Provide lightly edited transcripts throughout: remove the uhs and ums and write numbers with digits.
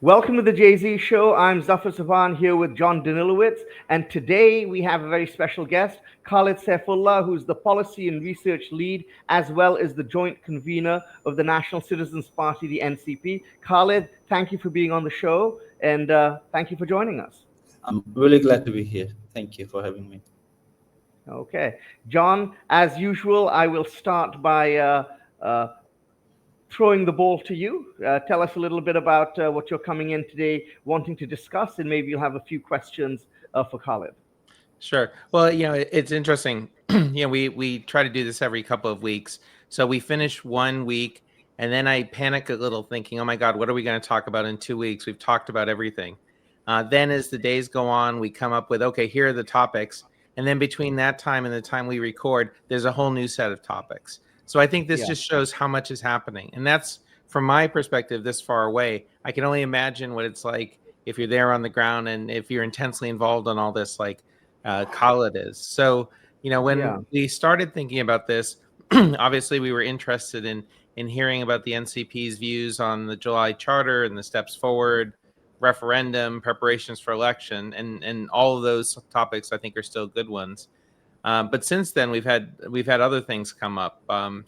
Welcome to the Jay-Z Show. I'm Zafar Sobhan here with John Danilowicz, and today we have a very special guest, Khaled Saifullah, who's the Policy and Research Lead, as well as the joint convener of the National Citizens Party, the NCP. Khaled, thank you for being on the show, and thank you for joining us. I'm really glad to be here. Thank you for having me. Okay. John, as usual, I will start by throwing the ball to you. Tell us a little bit about what you're coming in today wanting to discuss, and maybe you'll have a few questions for Khaled. Sure. Well, it's interesting. We try to do this every couple of weeks. So we finish 1 week, and then I panic a little, thinking, "Oh my God, what are we going to talk about in 2 weeks? We've talked about everything." Then, as the days go on, we come up with, "Okay, here are the topics," and then between that time and the time we record, there's a whole new set of topics. So I think this just shows how much is happening, and that's from my perspective this far away. I can only imagine what it's like if you're there on the ground and if you're intensely involved in all this, like Khaled is. So, when we started thinking about this, obviously we were interested in hearing about the NCP's views on the July Charter and the steps forward, referendum, preparations for election, and all of those topics I think are still good ones. But since then, we've had other things come up,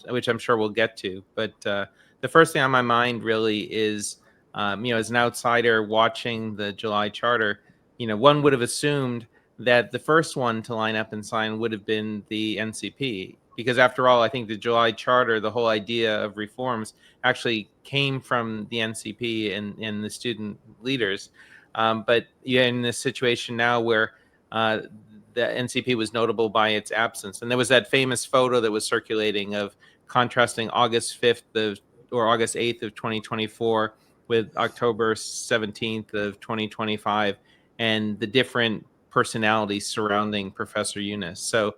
which I'm sure we'll get to. But the first thing on my mind really is, as an outsider watching the July Charter, one would have assumed that the first one to line up and sign would have been the NCP, because after all, I think the July Charter, the whole idea of reforms, actually came from the NCP and the student leaders. But in this situation now where the NCP was notable by its absence, and there was that famous photo that was circulating of contrasting August 5th or August 8th of 2024 with October 17th of 2025, and the different personalities surrounding Professor Yunus. So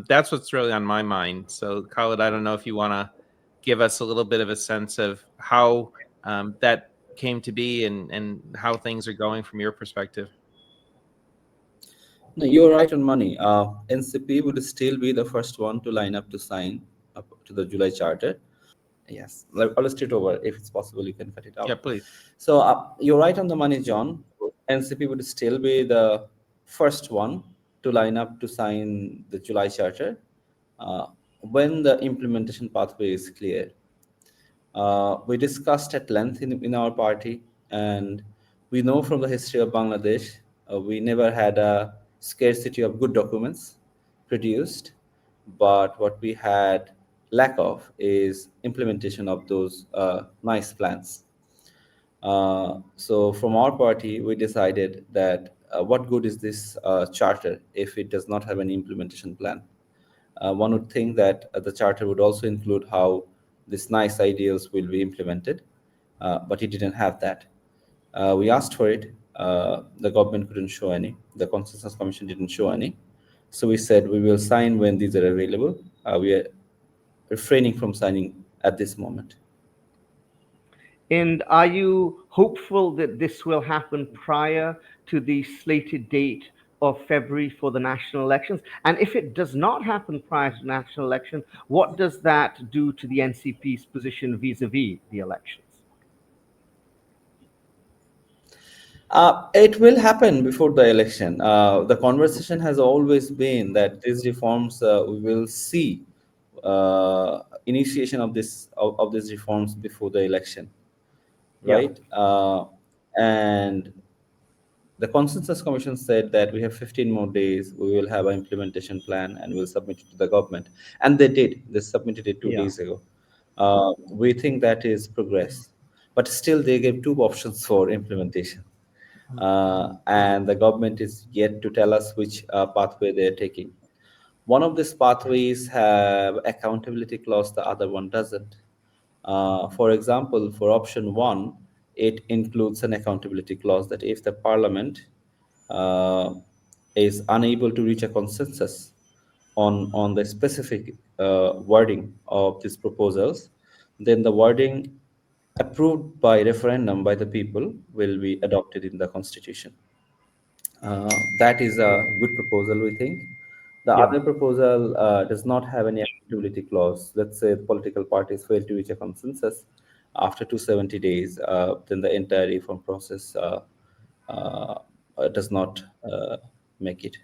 that's what's really on my mind. So Khaled, I don't know if you want to give us a little bit of a sense of how that came to be and how things are going from your perspective. No, you're right on money. NCP would still be the first one to line up to sign up to the July Charter. Yes, I'll straight over. If it's possible, you can cut it out. Yeah, please. So you're right on the money, John. NCP would still be the first one to line up to sign the July Charter when the implementation pathway is clear. We discussed at length in our party, and we know from the history of Bangladesh, we never had a scarcity of good documents produced, but what we had lack of is implementation of those nice plans. So from our party, we decided that what good is this charter if it does not have an implementation plan? One would think that the charter would also include how these nice ideals will be implemented, but it didn't have that. We asked for it. The government couldn't show any. The Consensus Commission didn't show any. So we said we will sign when these are available. We are refraining from signing at this moment. And are you hopeful that this will happen prior to the slated date of February for the national elections? And if it does not happen prior to the national election, what does that do to the NCP's position vis-a-vis the elections? It will happen before the election. The conversation has always been that these reforms, we will see initiation of these reforms before the election, right? And the Consensus Commission said that we have 15 more days, we will have an implementation plan and we'll submit it to the government. And they did. They submitted it 2 days ago. We think that is progress. But still, they gave two options for implementation. And the government is yet to tell us which pathway they're taking. One of these pathways have accountability clause, the other one doesn't. For example, for option one, it includes an accountability clause that if the parliament is unable to reach a consensus on the specific wording of these proposals, then the wording approved by referendum by the people will be adopted in the constitution. That is a good proposal, we think. The other proposal does not have any accountability clause. Let's say the political parties fail to reach a consensus. after 270 days, then the entire reform process uh, does not make it.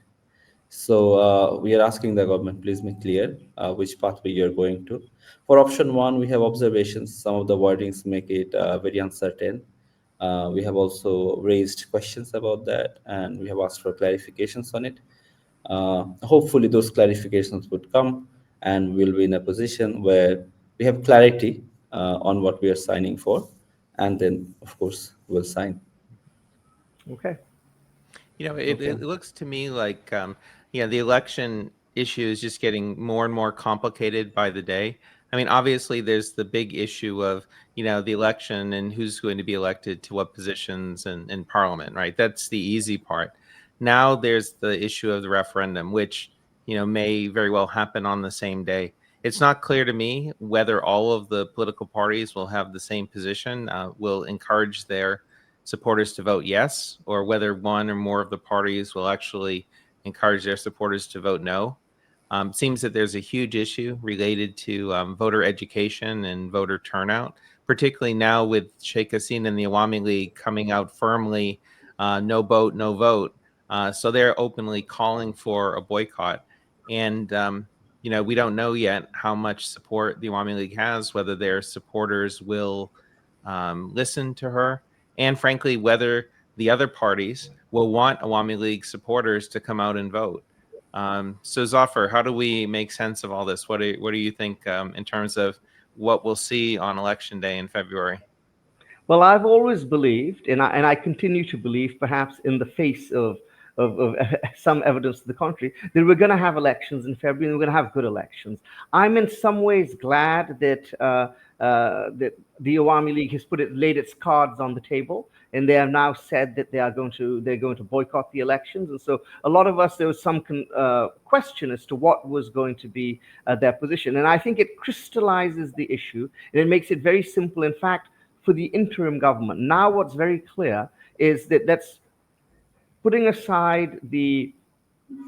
So we are asking the government, please make clear which pathway you are going to. For option one, we have observations. Some of the wordings make it very uncertain. We have also raised questions about that, and we have asked for clarifications on it. Hopefully, those clarifications would come, and we'll be in a position where we have clarity on what we are signing for, and then, of course, we'll sign. Okay. It looks to me like, the election issue is just getting more and more complicated by the day. I mean, obviously, there's the big issue of, the election and who's going to be elected to what positions in Parliament, right? That's the easy part. Now there's the issue of the referendum, which, may very well happen on the same day. It's not clear to me whether all of the political parties will have the same position, will encourage their supporters to vote yes, or whether one or more of the parties will actually encourage their supporters to vote no. Seems that there's a huge issue related to voter education and voter turnout, particularly now with Sheikh Hasina and the Awami League coming out firmly, no vote, no vote. So they're openly calling for a boycott. And, we don't know yet how much support the Awami League has, whether their supporters will listen to her, and frankly, whether the other parties will want Awami League supporters to come out and vote. So Zafar, how do we make sense of all this? What do you think in terms of what we'll see on election day in February? Well, I've always believed, and I continue to believe, perhaps in the face of some evidence to the contrary, that we're going to have elections in February, and we're going to have good elections. I'm in some ways glad that that the Awami League has laid its cards on the table, and they have now said that they're going to boycott the elections. And so a lot of us, there was some question as to what was going to be their position, and I think it crystallizes the issue, and it makes it very simple. In fact, for the interim government, now what's very clear is that that's putting aside the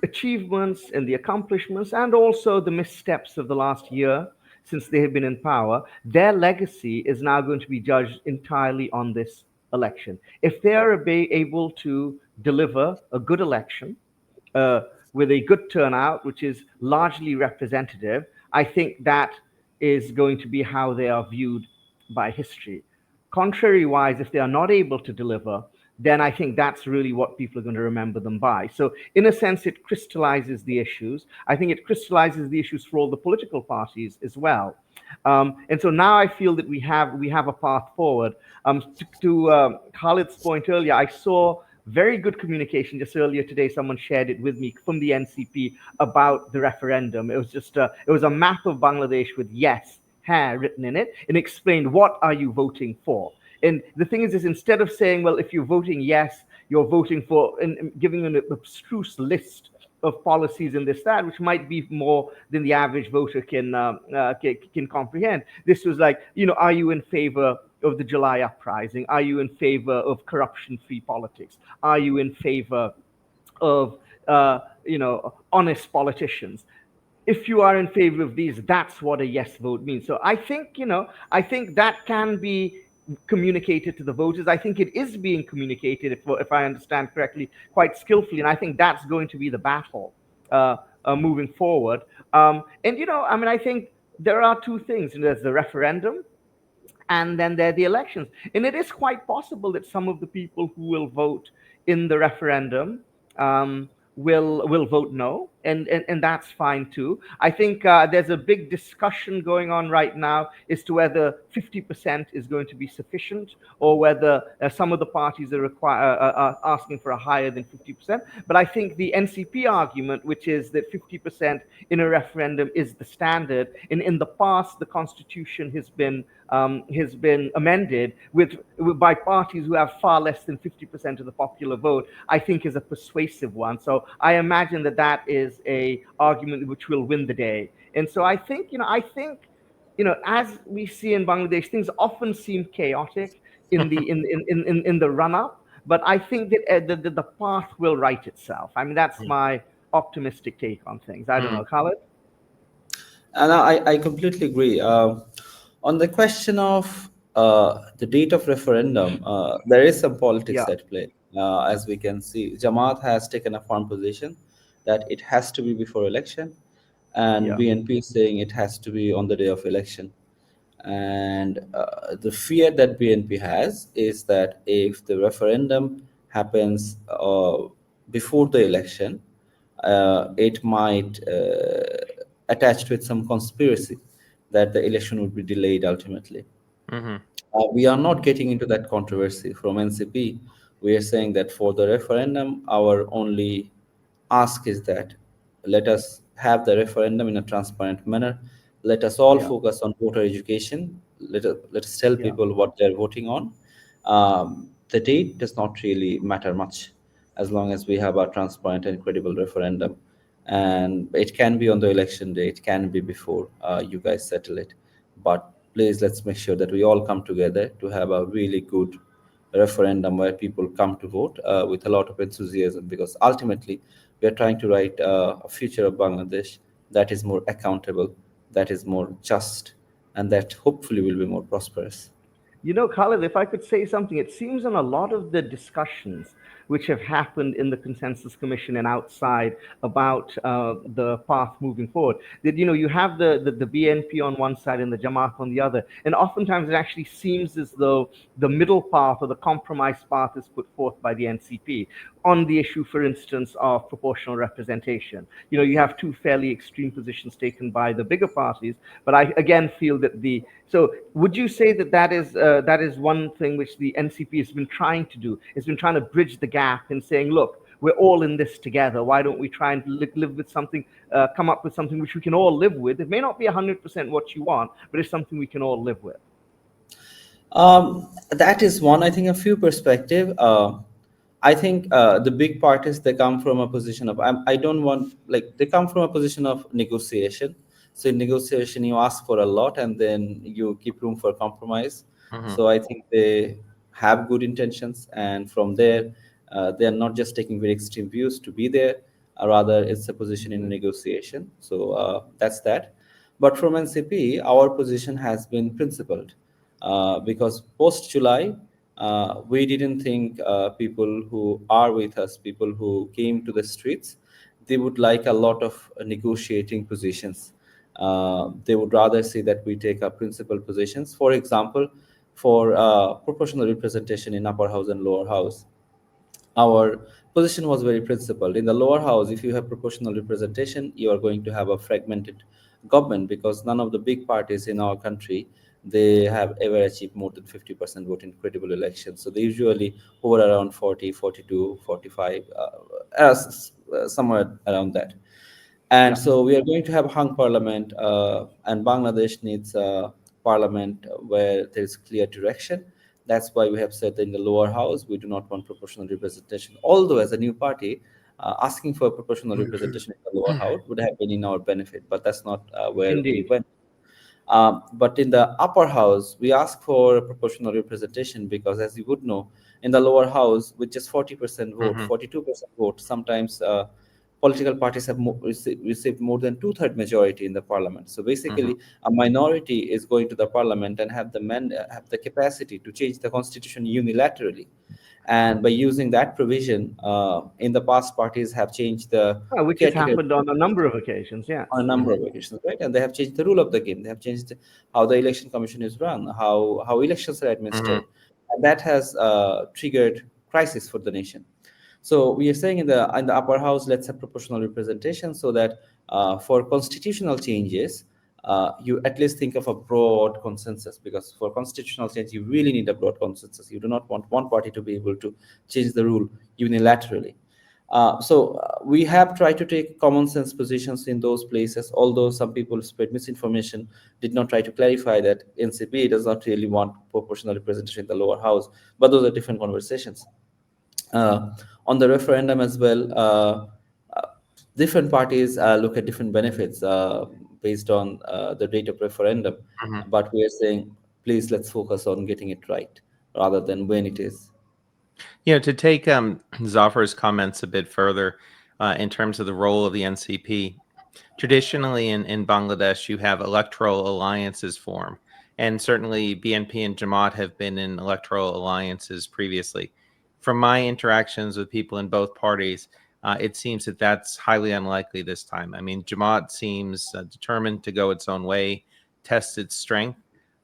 achievements and the accomplishments and also the missteps of the last year since they have been in power, their legacy is now going to be judged entirely on this election. If they are able to deliver a good election with a good turnout, which is largely representative, I think that is going to be how they are viewed by history. Contrary-wise, if they are not able to deliver, then I think that's really what people are going to remember them by. So in a sense, it crystallizes the issues. I think it crystallizes the issues for all the political parties as well. And so now I feel that we have a path forward. To Khaled's point earlier, I saw very good communication just earlier today. Someone shared it with me from the NCP about the referendum. It was just it was a map of Bangladesh with yes, hair written in it, and explained what are you voting for. And the thing is instead of saying, well, if you're voting yes, you're voting for, and giving an abstruse list of policies and this, that, which might be more than the average voter can comprehend. This was like, are you in favor of the July uprising? Are you in favor of corruption-free politics? Are you in favor of, honest politicians? If you are in favor of these, that's what a yes vote means. So I think that can be communicated to the voters. I think it is being communicated, if I understand correctly, quite skillfully, and I think that's going to be the battle moving forward. I think there are two things. There's the referendum, and then there are the elections. And it is quite possible that some of the people who will vote in the referendum will vote no, and that's fine too. I think there's a big discussion going on right now as to whether 50% is going to be sufficient, or whether some of the parties are asking for a higher than 50%. But I think the NCP argument, which is that 50% in a referendum is the standard, and in the past the constitution has been amended by parties who have far less than 50% of the popular vote, I think is a persuasive one. So I imagine that is a argument which will win the day. And so I think, as we see in Bangladesh, things often seem chaotic in the run up, but I think that the path will right itself. I mean, that's my optimistic take on things. I don't know, Khaled? And I completely agree. On the question of the date of referendum, there is some politics Yeah, at play. As we can see, Jamaat has taken a firm position that it has to be before election, and yeah, BNP is saying it has to be on the day of election. And the fear that BNP has is that if the referendum happens before the election, it might attach with some conspiracy that the election would be delayed ultimately. Hmm. We are not getting into that controversy from NCP. We are saying that for the referendum, our only ask is that let us have the referendum in a transparent manner. Let us all yeah, focus on voter education. Let us tell yeah. people what they're voting on. The date does not really matter much as long as we have a transparent and credible referendum. And it can be on the election day, it can be before you guys settle it. But please, let's make sure that we all come together to have a really good referendum where people come to vote with a lot of enthusiasm, because ultimately we are trying to write a future of Bangladesh that is more accountable, that is more just, and that hopefully will be more prosperous. You know, Khaled, if I could say something, it seems in a lot of the discussions which have happened in the Consensus Commission and outside about the path moving forward, that you have the BNP on one side and the Jamaat on the other, and oftentimes it actually seems as though the middle path or the compromise path is put forth by the NCP on the issue, for instance, of proportional representation. You have two fairly extreme positions taken by the bigger parties, but I again feel that the so would you say that that is one thing which the NCP has been trying to do? It's been trying to bridge the gap and saying, look, we're all in this together. Why don't we try and live with something, come up with something which we can all live with? It may not be 100% what you want, but it's something we can all live with. That is one, I think, a few perspective. I think the big parties, they come from a position of I don't want, like, they come from a position of negotiation. So in negotiation, you ask for a lot and then you keep room for compromise. Hmm. So I think they have good intentions, and from there, they are not just taking very extreme views to be there. Rather, it's a position in negotiation. So that's that. But from NCP, our position has been principled, because post July, we didn't think people who are with us, people who came to the streets, they would like a lot of negotiating positions. They would rather see that we take up principal positions. For example, for proportional representation in upper house and lower house, our position was very principled. In the lower house, if you have proportional representation, you are going to have a fragmented government, because none of the big parties in our country, they have ever achieved more than 50% vote in credible elections. So they usually hover around 40, 42, 45, somewhere around that. And Yeah. so we are going to have hung parliament, and Bangladesh needs a parliament where there is clear direction. That's why we have said that in the lower house, we do not want proportional representation. Although, as a new party, asking for proportional representation in the lower house would have been in our benefit, but that's not where we Indeed. went. But in the upper house, we ask for proportional representation because, as you would know, in the lower house, with just 40% vote, Hmm. 42% vote, sometimes political parties have received more than two-third majority in the parliament. So Hmm. basically, a minority is going to the parliament and have the capacity to change the constitution unilaterally. And by using that provision, in the past, parties have changed the Which has caretaker happened on a number of occasions, on a yes. number of occasions, right? And they have changed the rule of the game. They have changed how the election commission is run, how elections are Hmm. administered, and that has triggered crisis for the nation. So we are saying in the upper house, let's have proportional representation, so that for constitutional changes, you at least think of a broad consensus, because for constitutional change, you really need a broad consensus. You do not want one party to be able to change the rule unilaterally. So we have tried to take common sense positions in those places, although some people spread misinformation, did not try to clarify that NCP does not really want proportional representation in the lower house, but those are different conversations. Uh, on the referendum as well, uh, different parties look at different benefits based on the date of referendum, Hmm. but we are saying, please, let's focus on getting it right rather than when it is. To take Zafar's comments a bit further, in terms of the role of the NCP, traditionally in Bangladesh, you have electoral alliances form. and certainly BNP and Jamaat have been in electoral alliances previously. From my interactions with people in both parties, it seems that that's highly unlikely this time. I mean, Jamaat seems determined to go its own way, test its strength.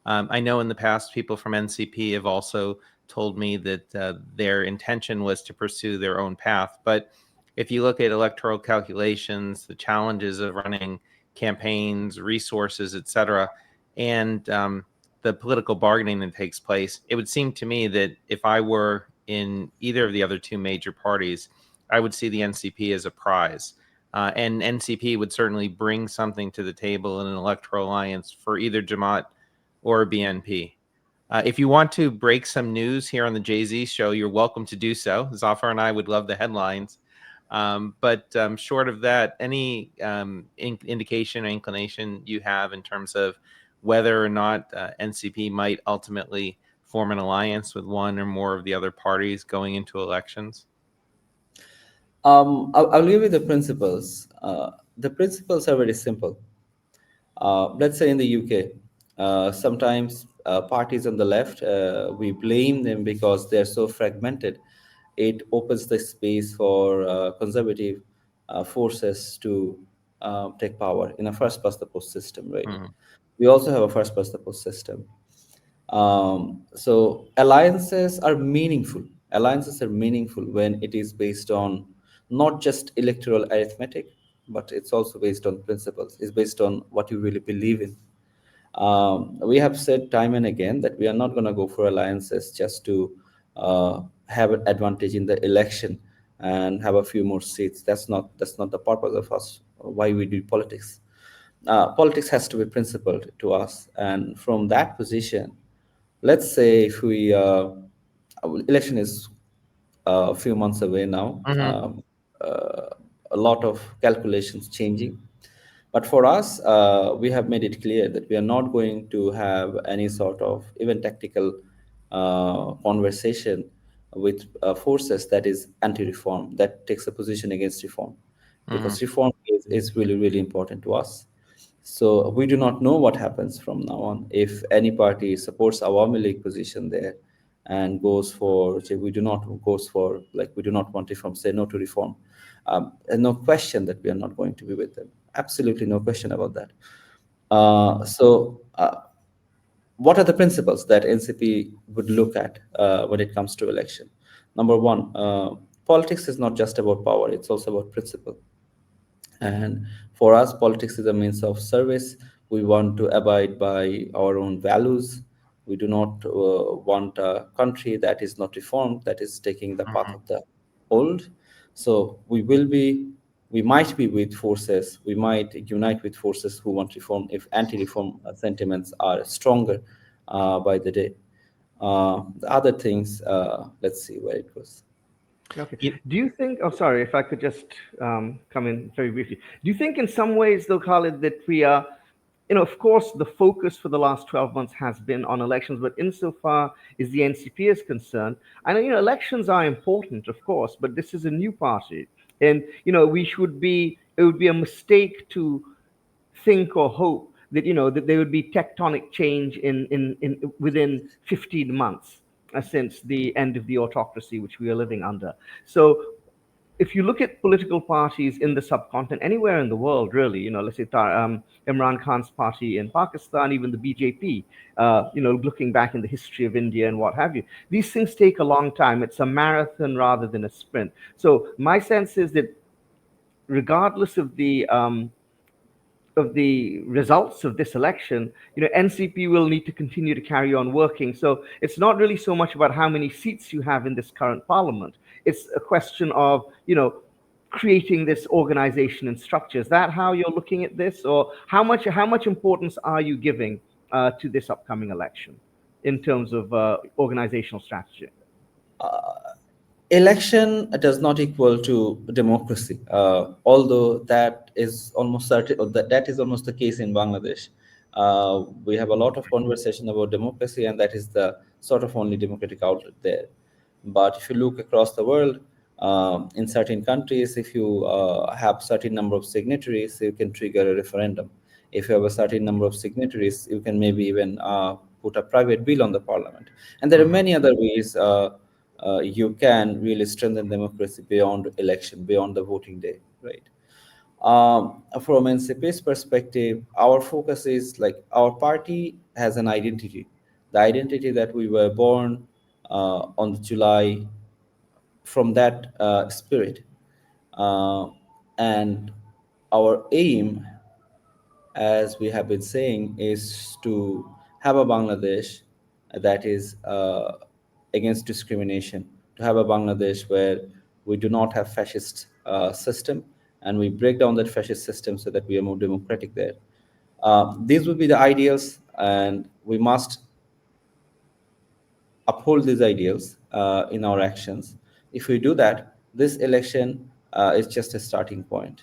I know in the past people from NCP have also told me that their intention was to pursue their own path. But if you look at electoral calculations, the challenges of running campaigns, resources, etc., and the political bargaining that takes place, it would seem to me that if I were in either of the other two major parties, I would see the NCP as a prize. And NCP would certainly bring something to the table in an electoral alliance for either Jamaat or BNP. If you want to break some news here on the Jay-Z show, you're welcome to do so. Zafar and I would love the headlines. But short of that, any indication or inclination you have in terms of whether or not NCP might ultimately form an alliance with one or more of the other parties going into elections? I'll give you the principles. The principles are very simple. Let's say in the UK, sometimes parties on the left, we blame them because they're so fragmented. It opens the space for conservative forces to take power in a first past the post system, right? Mhm. We also have a first past the post system. So alliances are meaningful. Alliances are meaningful when it is based on not just electoral arithmetic, but it's also based on principles. It's based on what you really believe in. We have said time and again that we are not going to go for alliances just to have an advantage in the election and have a few more seats. That's not the purpose of us. Why we do politics. Politics has to be principled to us, and from that position, let's say if we election is a few months away now, Mhm. a lot of calculations changing, but for us, we have made it clear that we are not going to have any sort of even tactical conversation with forces that is anti-reform, that takes a position against reform, Mhm. because reform is really, really important to us. So we do not know what happens from now on. If any party supports Awami League position there and goes for, say, we do not goes for, like, we do not want reform, say no to reform, and no question that we are not going to be with them. Absolutely no question about that. What are the principles that NCP would look at when it comes to election? Number one, politics is not just about power; it's also about principle. And for us, politics is a means of service. We want to abide by our own values. We do not want a country that is not reformed, that is taking the path Mhm. of the old. So we might be with forces, we might unite with forces who want reform if anti-reform sentiments are stronger by the day. The other things, let's see where it goes. Okay. You- Do you think, oh, sorry, if I could just come in very briefly. Do you think in some ways, though, Khaled, that we are, of course, the focus for the last 12 months has been on elections, but insofar as the NCP is concerned, I know, elections are important, of course, but this is a new party. And, it would be a mistake to think or hope that that there would be tectonic change in within 15 months since the end of the autocracy which we are living under. So if you look at political parties in the subcontinent, anywhere in the world, really, let's say Imran Khan's party in Pakistan, even the BJP, looking back in the history of India and what have you, these things take a long time. It's a marathon rather than a sprint. So my sense is that regardless of the results of this election, NCP will need to continue to carry on working. So it's not really so much about how many seats you have in this current parliament. It's a question of, creating this organization and structure. Is that how you're looking at this, or how much importance are you giving to this upcoming election in terms of organizational strategy? Election does not equal to democracy, although that is almost certain, or that is almost the case in Bangladesh. We have a lot of conversation about democracy, and that is the sort of only democratic outlet there. But if you look across the world, in certain countries, if you have certain number of signatories, you can trigger a referendum. If you have a certain number of signatories, you can maybe even put a private bill on the parliament. And there are many other ways you can really strengthen democracy beyond election, beyond the voting day, right? From NCP's perspective, our focus is like our party has an identity, the identity that we were born on the July, from that spirit. And our aim, as we have been saying, is to have a Bangladesh that is against discrimination, to have a Bangladesh where we do not have fascist system, and we break down that fascist system so that we are more democratic there. These would be the ideals, and we must uphold these ideals in our actions. If we do that, this election is just a starting point.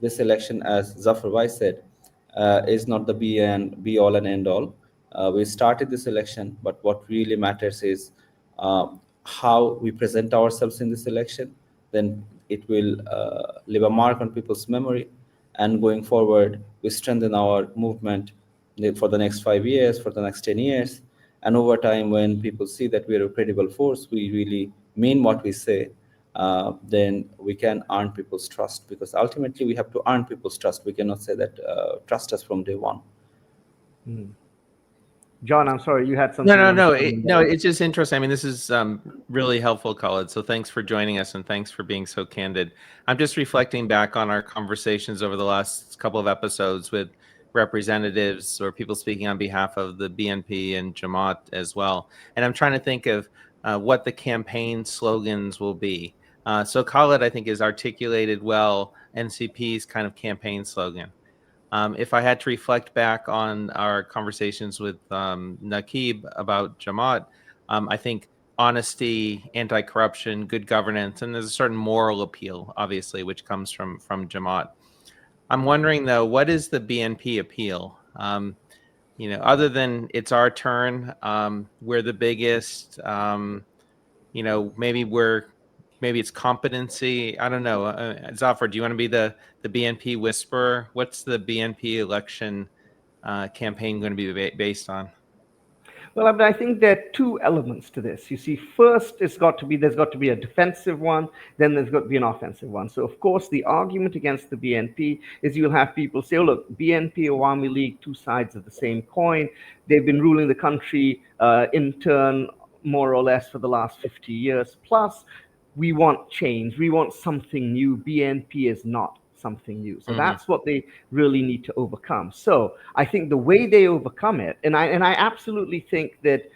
This election, as Zafar said, is not the be all and end all. We started this election, but what really matters is uh, how we present ourselves in this election. Then it will leave a mark on people's memory. And going forward, we strengthen our movement for the next 5 years, for the next 10 years. And over time, when people see that we are a credible force, we really mean what we say, then we can earn people's trust, because ultimately we have to earn people's trust. We cannot say that trust us from day one. John, I'm sorry, you had something. No. It's just interesting. I mean, this is really helpful, Khaled. So thanks for joining us, and thanks for being so candid. I'm just reflecting back on our conversations over the last couple of episodes with representatives or people speaking on behalf of the BNP and Jamaat as well. And I'm trying to think of what the campaign slogans will be. So Khaled, I think, has articulated well NCP's kind of campaign slogan. If I had to reflect back on our conversations with Naqib about Jamaat, I think honesty, anti-corruption, good governance, and there's a certain moral appeal, obviously, which comes from Jamaat. I'm wondering, though, what is the BNP appeal? Other than it's our turn, we're the biggest. Maybe it's competency. I don't know. Zafar, do you want to be the BNP whisperer? What's the BNP election campaign going to be based on? Well, I think there are two elements to this. You see, first, there's got to be a defensive one, then there's got to be an offensive one. So, of course, the argument against the BNP is you'll have people say, oh, look, BNP, Awami League, two sides of the same coin. They've been ruling the country in turn, more or less, for the last 50 years. Plus, we want change. We want something new. BNP is not something new. So that's what they really need to overcome. So I think the way they overcome it, and I absolutely think that,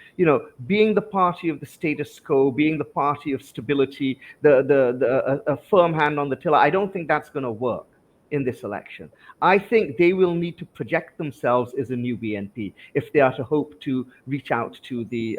being the party of the status quo, being the party of stability, a firm hand on the tiller, I don't think that's going to work in this election. I think they will need to project themselves as a new BNP if they are to hope to reach out to the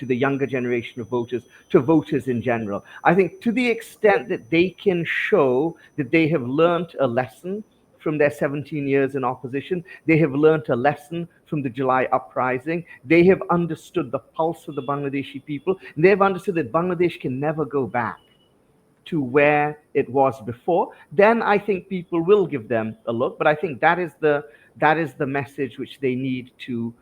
younger generation of voters, to voters in general. I think to the extent that they can show that they have learned a lesson from their 17 years in opposition, they have learned a lesson from the July uprising, they have understood the pulse of the Bangladeshi people, and they have understood that Bangladesh can never go back to where it was before, then I think people will give them a look. But I think that is the message which they need to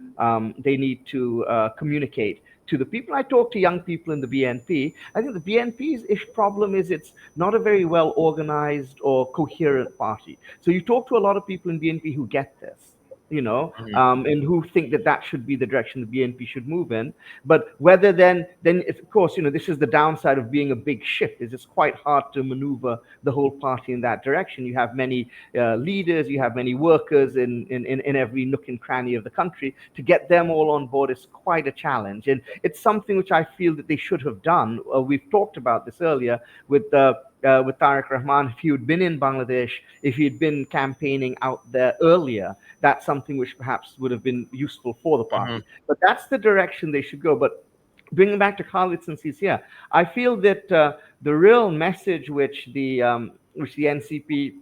communicate to the people. I talk to young people in the BNP. I think the BNP's problem is it's not a very well organized or coherent party. So you talk to a lot of people in BNP who get this, and who think that should be the direction the BNP should move in. But whether then of course, this is the downside of being a big ship, is it's quite hard to maneuver the whole party in that direction. You have many leaders, you have many workers in every nook and cranny of the country. To get them all on board is quite a challenge. And it's something which I feel that they should have done. We've talked about this earlier with Tariq Rahman. If he had been in Bangladesh, if he had been campaigning out there earlier, that's something which perhaps would have been useful for the party. But that's the direction they should go. But bringing back to Khaled, since he's here, I feel that the real message which the NCP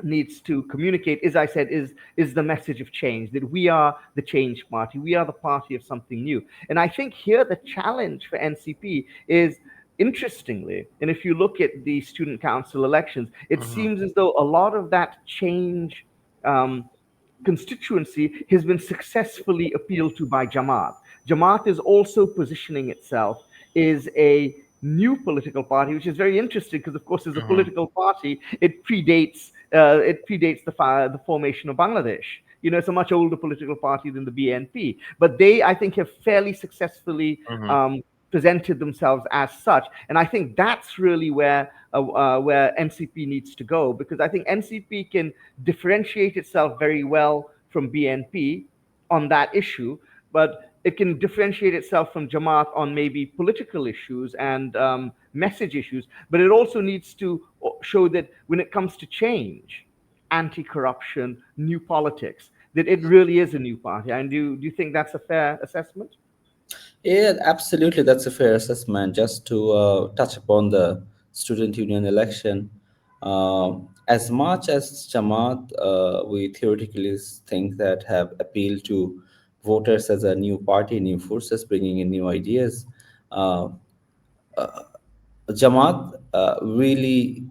needs to communicate, as I said, is the message of change, that we are the change party. We are the party of something new. And I think here the challenge for NCP is, interestingly, and if you look at the student council elections, it seems as though a lot of that change constituency has been successfully appealed to by Jamaat. Jamaat is also positioning itself as a new political party, which is very interesting because, of course, as a Mhm. political party, it predates the formation of Bangladesh. You know, it's a much older political party than the BNP, but they, I think, have fairly successfully Mhm. presented themselves as such, and I think that's really where NCP needs to go, because I think NCP can differentiate itself very well from BNP on that issue, but it can differentiate itself from Jamaat on maybe political issues and message issues, but it also needs to show that when it comes to change, anti-corruption, new politics, that it really is a new party. And do you think that's a fair assessment? Yeah, absolutely. That's a fair assessment. Just to touch upon the student union election, as much as Jamaat, we theoretically think that have appealed to voters as a new party, new forces, bringing in new ideas. Uh, Jamaat really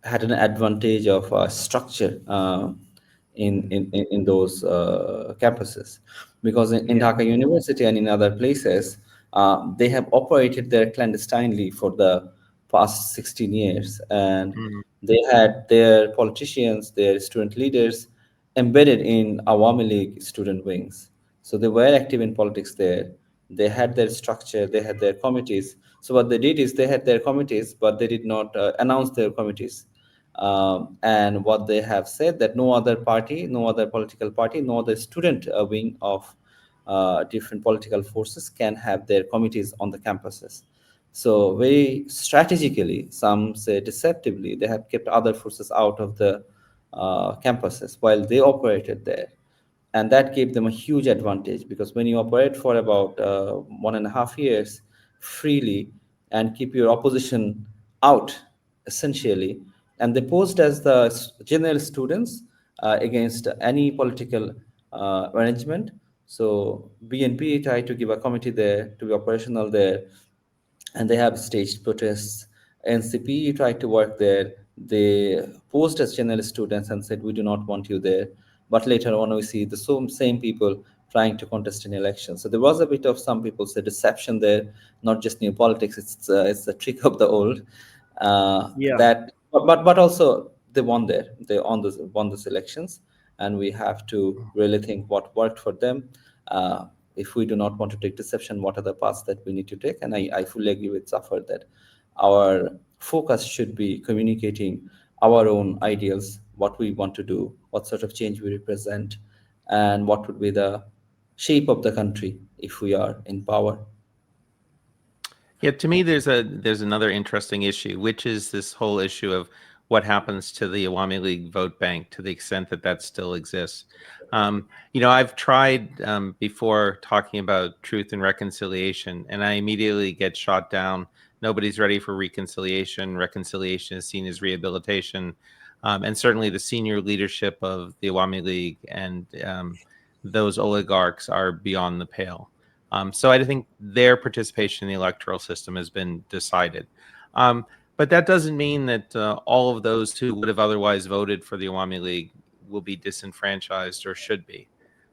had an advantage of structure in those campuses, because in Yeah. Dhaka University and in other places they have operated there clandestinely for the past 16 years, and Mhm. they had their politicians, their student leaders embedded in Awami League student wings. So they were active in politics there. They had their structure, they had their committees. So what they did is they had their committees, but they did not announce their committees. And what they have said that no other party, no other political party, no other student wing of different political forces can have their committees on the campuses. So very strategically, some say deceptively, they have kept other forces out of the campuses while they operated there, and that gave them a huge advantage, because when you operate for about 1.5 years freely and keep your opposition out essentially, and they posed as the general students against any political arrangement. So BNP tried to give a committee there to be operational there, and they have staged protests. NCP tried to work there. They posed as general students and said, "We do not want you there." But later on, we see the same people trying to contest an election. So there was a bit of, some people say, deception there, not just new politics. It's the trick of the old. Yeah. But also they won there. They won those elections, and we have to really think what worked for them. Uh, if we do not want to take deception, what are the paths that we need to take? And I fully agree with Zafar that our focus should be communicating our own ideals, what we want to do, what sort of change we represent, and what would be the shape of the country if we are in power. Yeah, to me, there's another interesting issue, which is this whole issue of what happens to the Awami League vote bank to the extent that that still exists. I've tried before talking about truth and reconciliation, and I immediately get shot down. Nobody's ready for reconciliation. Reconciliation is seen as rehabilitation, and certainly the senior leadership of the Awami League and those oligarchs are beyond the pale. So I think their participation in the electoral system has been decided. But that doesn't mean that all of those who would have otherwise voted for the Awami League will be disenfranchised or should be.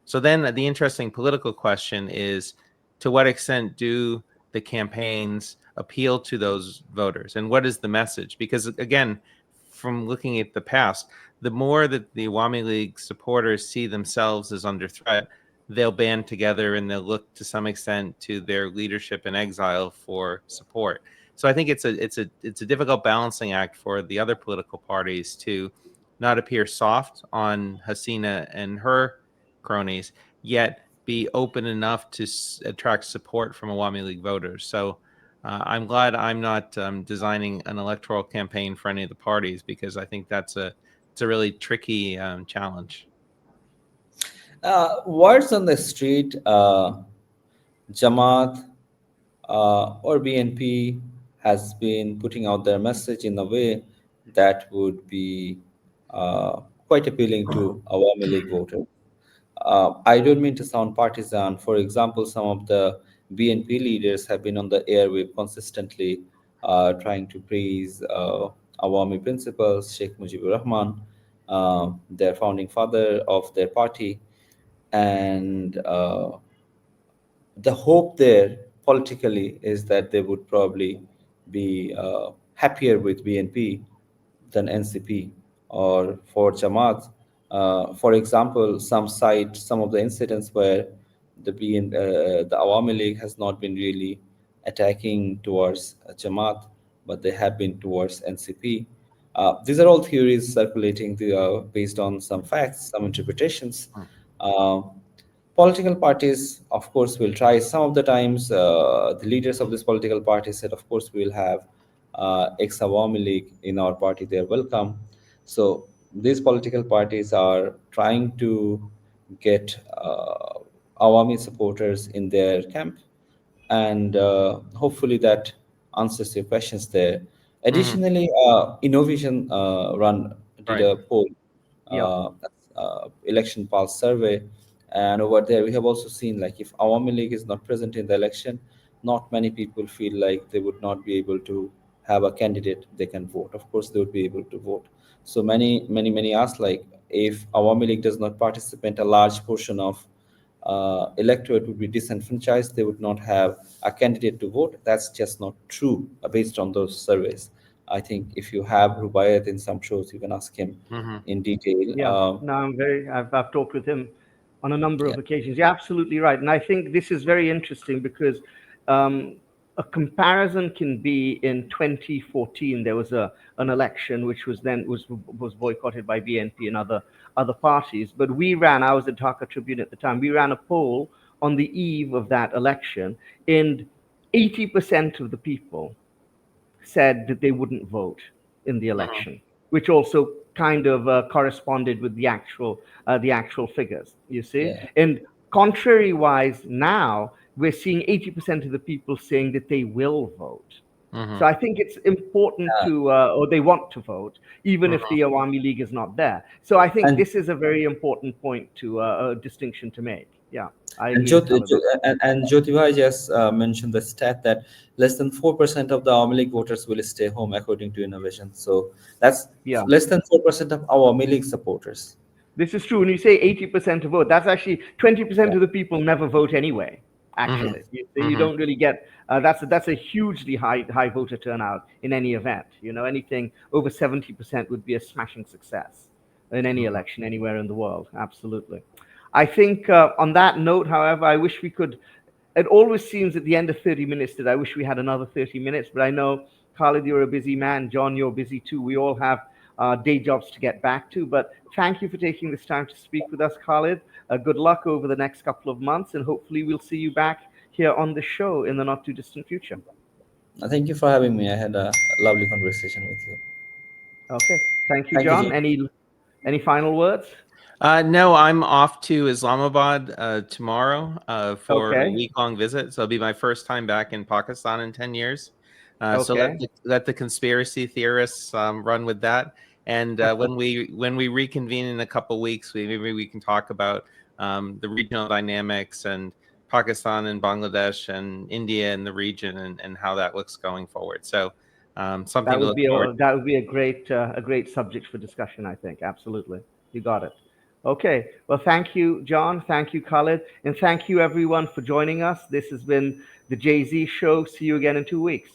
So then the interesting political question is, to what extent do the campaigns appeal to those voters? And what is the message? Because again, from looking at the past, the more that the Awami League supporters see themselves as under threat, they'll band together and they'll look to some extent to their leadership in exile for support. So I think it's a difficult balancing act for the other political parties to not appear soft on Hasina and her cronies, yet be open enough to attract support from Awami League voters. So I'm glad I'm not designing an electoral campaign for any of the parties, because I think it's a really tricky challenge. Words on the street, Jamaat or BNP has been putting out their message in a way that would be quite appealing to Awami League voters. I don't mean to sound partisan. For example, some of the BNP leaders have been on the airwave consistently trying to praise Awami principles, Sheikh Mujibur Rahman. their founding father of their party, and the hope there politically is that they would probably be happier with BNP than NCP or for Jamaat. For example, some cite some of the incidents where the Awami League has not been really attacking towards Jamaat, but they have been towards NCP. These are all theories circulating based on some facts, some interpretations. Uh, Political parties, of course, will try. Some of the times, the leaders of this political party said, of course, we will have ex-Awami League in our party. They are welcome. So these political parties are trying to get Awami supporters in their camp, and hopefully that answers your questions there. Additionally, Innovision did Right. a poll, Yeah. election pulse survey, and over there we have also seen, like, if Awami League is not present in the election, not many people feel like they would not be able to have a candidate they can vote. Of course, they would be able to vote. So many ask, like, if Awami League does not participate, a large portion of electorate would be disenfranchised. They would not have a candidate to vote. That's just not true based on those surveys. I think if you have Rubaiyat in some shows, you can ask him in detail. Yeah, no, I've talked with him on a number Yeah, of occasions. You're absolutely right. And I think this is very interesting because um, a comparison can be in 2014, there was an election which was boycotted by BNP and other parties. But I was at Dhaka Tribune at the time, we ran a poll on the eve of that election, and 80% of the people said that they wouldn't vote in the election, which also kind of corresponded with the actual figures. You see, yeah. and contrary wise, now we're seeing 80% of the people saying that they will vote. So I think it's important or they want to vote, even if the Awami League is not there. So I think And this is a very important point to a distinction to make. Yeah, I and agree with Khaled. Jyotibai just mentioned the stat that less than 4% of the Awami League voters will stay home, according to Innovation. So that's Yeah. less than 4% of Awami League supporters. This is true. When you say 80% to vote, that's actually 20% Yeah. of the people never vote anyway. Actually, you don't really get that's a hugely high voter turnout in any event. You know, anything over 70% would be a smashing success in any election anywhere in the world. Absolutely. I think on that note, however, I wish we could. It always seems at the end of 30 minutes that I wish we had another 30 minutes, but I know, Khaled, you're a busy man. John, you're busy too. We all have day jobs to get back to. But thank you for taking this time to speak with us, Khaled. Good luck over the next couple of months, and hopefully we'll see you back here on the show in the not too distant future. Thank you for having me. I had a lovely conversation with you. Okay. Thank you, Thank you, John. Jim. Any final words? No, I'm off to Islamabad tomorrow for a Okay. week-long visit. So it'll be my first time back in Pakistan in 10 years. So Okay. let the conspiracy theorists run with that. And when we reconvene in a couple weeks, maybe we can talk about the regional dynamics and Pakistan and Bangladesh and India and the region and how that looks going forward. So something That to would look be forward. that would be a great subject for discussion, I think. Absolutely. You got it. Okay. Well, thank you, John. Thank you, Khaled. And thank you, everyone, for joining us. This has been the Jay-Z Show. See you again in 2 weeks.